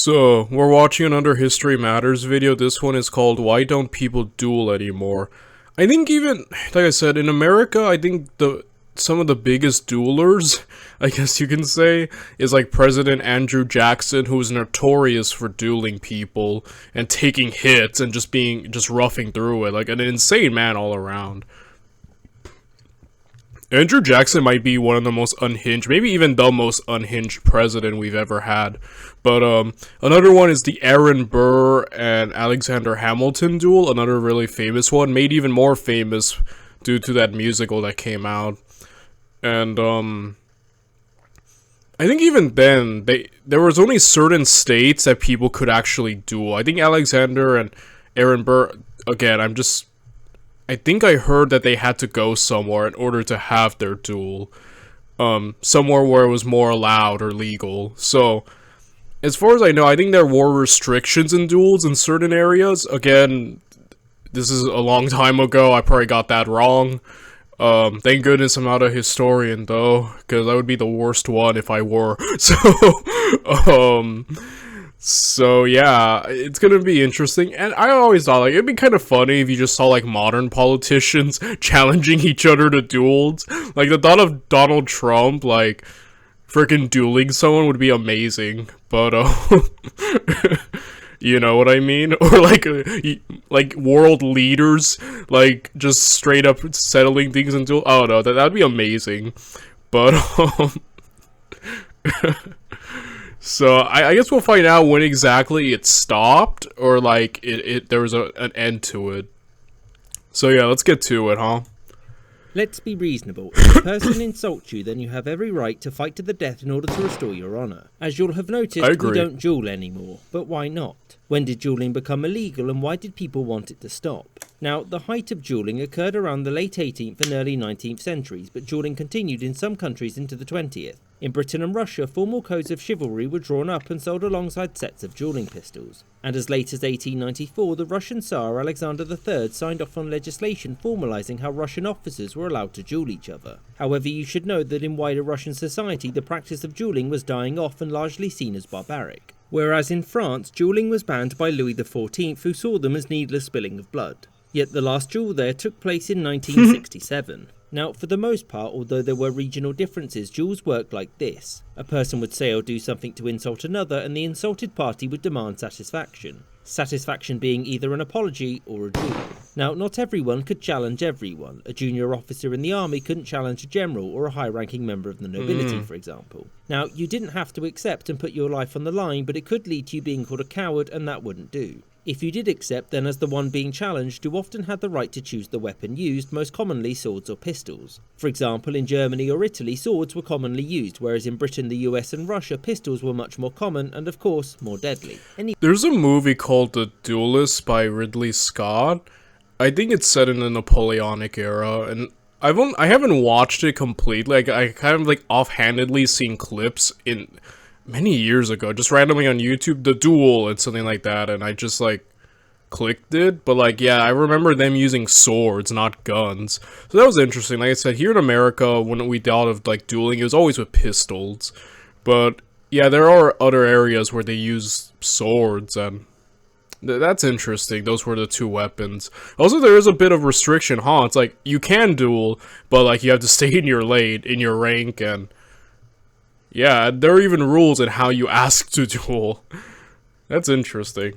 So, we're watching another History Matters video. This one is called Why Don't People Duel Anymore? I think even, like I said, in America, I think some of the biggest duelers, I guess you can say, is like President Andrew Jackson, who is notorious for dueling people and taking hits and just roughing through it, like an insane man all around. Andrew Jackson might be one of the most unhinged, maybe even the most unhinged president we've ever had. But another one is the Aaron Burr and Alexander Hamilton duel, another really famous one, made even more famous due to that musical that came out. And I think even then, there was only certain states that people could actually duel. I think Alexander and Aaron Burr, again, I think I heard that they had to go somewhere in order to have their duel. Somewhere where it was more allowed or legal. So, as far as I know, I think there were restrictions in duels in certain areas. Again, this is a long time ago. I probably got that wrong. Thank goodness I'm not a historian, though, because I would be the worst one if I were. So yeah, it's gonna be interesting, and I always thought, like, it'd be kind of funny if you just saw, like, modern politicians challenging each other to duels. Like, the thought of Donald Trump, like, freaking dueling someone would be amazing, but, you know what I mean? Or, like world leaders, like, just straight up settling things in duel. Oh, no, that'd be amazing, but, So, I guess we'll find out when exactly it stopped, or, like, there was an end to it. So, yeah, let's get to it, huh? Let's be reasonable. If a person insults you, then you have every right to fight to the death in order to restore your honour. As you'll have noticed, we don't duel anymore. But why not? When did dueling become illegal, and why did people want it to stop? Now, the height of dueling occurred around the late 18th and early 19th centuries, but dueling continued in some countries into the 20th. In Britain and Russia, formal codes of chivalry were drawn up and sold alongside sets of dueling pistols. And as late as 1894, the Russian Tsar Alexander III signed off on legislation formalising how Russian officers were allowed to duel each other. However, you should know that in wider Russian society, the practice of dueling was dying off and largely seen as barbaric. Whereas in France, dueling was banned by Louis XIV, who saw them as needless spilling of blood. Yet the last duel there took place in 1967. Now, for the most part, although there were regional differences, duels worked like this. A person would say or do something to insult another, and the insulted party would demand satisfaction. Satisfaction being either an apology or a duel. Now, not everyone could challenge everyone. A junior officer in the army couldn't challenge a general or a high-ranking member of the nobility, for example. Now, you didn't have to accept and put your life on the line, but it could lead to you being called a coward, and that wouldn't do. If you did accept, then as the one being challenged, you often had the right to choose the weapon used, most commonly swords or pistols. For example, in Germany or Italy, swords were commonly used, whereas in Britain, the US and Russia, pistols were much more common and, of course, more deadly. There's a movie called The Duelist by Ridley Scott. I think it's set in the Napoleonic era, and I haven't watched it completely. Like, I kind of, like, offhandedly seen clips in many years ago, just randomly on YouTube, The Duel and something like that, and I just, like, clicked it. But, like, yeah, I remember them using swords, not guns. So that was interesting. Like I said, here in America, when we thought of, like, dueling, it was always with pistols. But yeah, there are other areas where they use swords, and that's interesting. Those were the two weapons. Also, there is a bit of restriction, huh? It's like, you can duel, but, like, you have to stay in your lane, in your rank, and yeah, there are even rules in how you ask to duel. That's interesting.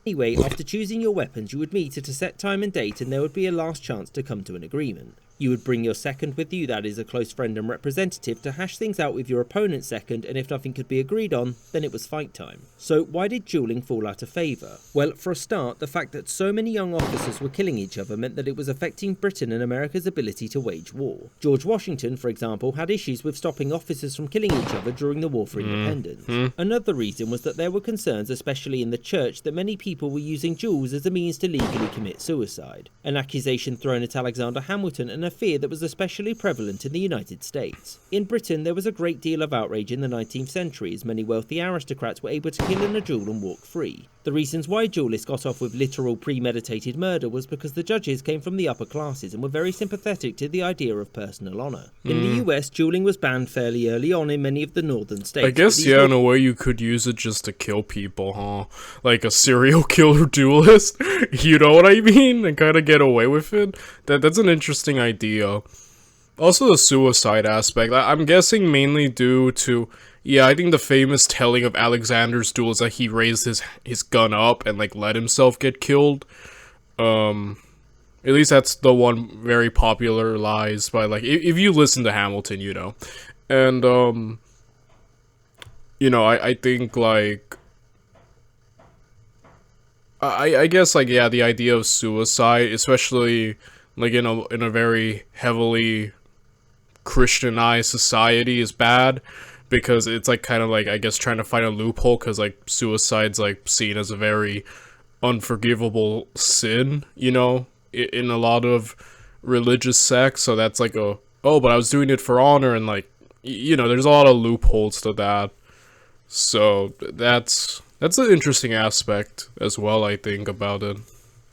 Anyway, after choosing your weapons, you would meet at a set time and date, and there would be a last chance to come to an agreement. You would bring your second with you, that is a close friend and representative, to hash things out with your opponent's second, and if nothing could be agreed on, then it was fight time. So why did dueling fall out of favour? Well, for a start, the fact that so many young officers were killing each other meant that it was affecting Britain and America's ability to wage war. George Washington, for example, had issues with stopping officers from killing each other during the War for Independence. Another reason was that there were concerns, especially in the church, that many people were using duels as a means to legally commit suicide. An accusation thrown at Alexander Hamilton, and a fear that was especially prevalent in the United States. In Britain, there was a great deal of outrage in the 19th century, as many wealthy aristocrats were able to kill in a duel and walk free. The reasons why duelists got off with literal premeditated murder was because the judges came from the upper classes and were very sympathetic to the idea of personal honour. In the US, dueling was banned fairly early on in many of the northern states. I guess, yeah, in a way you could use it just to kill people, huh? Like a serial killer duelist, you know what I mean? And kind of get away with it? That's an interesting idea. Also the suicide aspect, I'm guessing mainly due to... Yeah, I think the famous telling of Alexander's duel is that he raised his gun up and, like, let himself get killed. At least that's the one very popularized by, like, if you listen to Hamilton, you know. And, you know, I think, like... I guess, like, yeah, the idea of suicide, especially, like, in a very heavily Christianized society is bad. Because it's, like, kind of, like, I guess trying to find a loophole, because, like, suicide's, like, seen as a very unforgivable sin, you know, in a lot of religious sects, so that's, like, oh, but I was doing it for honor, and, like, you know, there's a lot of loopholes to that, so that's an interesting aspect as well, I think, about it.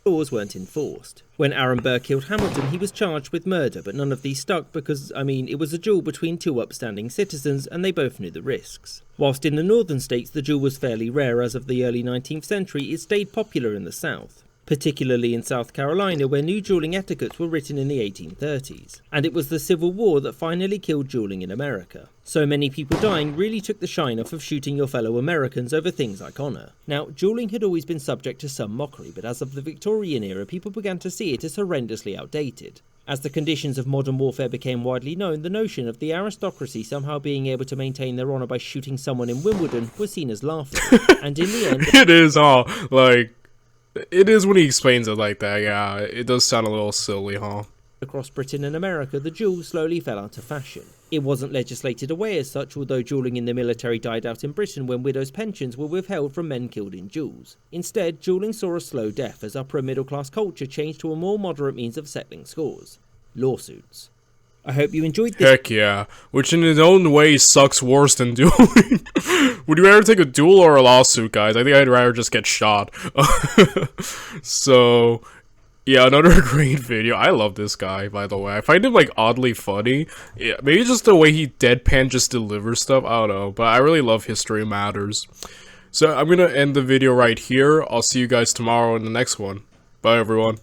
Laws weren't enforced. When Aaron Burr killed Hamilton, he was charged with murder, but none of these stuck because, I mean, it was a duel between two upstanding citizens and they both knew the risks. Whilst in the northern states the duel was fairly rare as of the early 19th century, it stayed popular in the south. Particularly in South Carolina, where new dueling etiquettes were written in the 1830s. And it was the Civil War that finally killed dueling in America. So many people dying really took the shine off of shooting your fellow Americans over things like honour. Now, dueling had always been subject to some mockery, but as of the Victorian era, people began to see it as horrendously outdated. As the conditions of modern warfare became widely known, the notion of the aristocracy somehow being able to maintain their honour by shooting someone in Wimbledon was seen as laughable. And in the end... It is, huh? Like... It is when he explains it like that, yeah. It does sound a little silly, huh? Across Britain and America, the duel slowly fell out of fashion. It wasn't legislated away as such, although dueling in the military died out in Britain when widows' pensions were withheld from men killed in duels. Instead, dueling saw a slow death as upper and middle class culture changed to a more moderate means of settling scores. Lawsuits. I hope you enjoyed this. Heck yeah. Which in its own way sucks worse than dueling. Would you rather take a duel or a lawsuit, guys? I think I'd rather just get shot. So, yeah, another great video. I love this guy, by the way. I find him, like, oddly funny. Yeah, maybe just the way he deadpan just delivers stuff. I don't know. But I really love History Matters. So, I'm gonna end the video right here. I'll see you guys tomorrow in the next one. Bye, everyone.